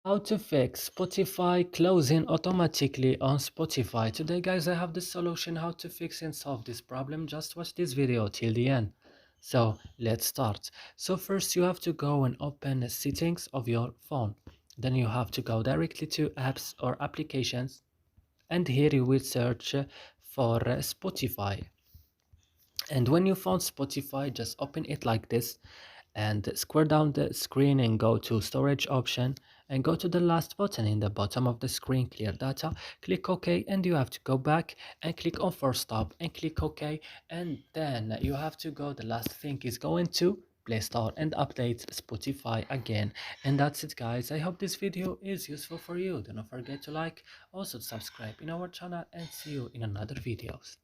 How to fix Spotify closing automatically on Spotify. Today guys, I have the solution how to fix and solve this problem. Just watch this video till the end. So let's start. So first you have to go and open the settings of your phone. Then you have to go directly to apps or applications, and here you will search for Spotify. And when you found Spotify, just open it like this and scroll down the screen and go to storage option and go to the last button in the bottom of the screen, clear data. Click OK, and you have to go back and click on force stop and click OK, and then you have to go, the last thing is going to Play Store and update Spotify again. And that's it guys, I hope this video is useful for you. Do not forget to like, also subscribe in our channel, and see you in another videos.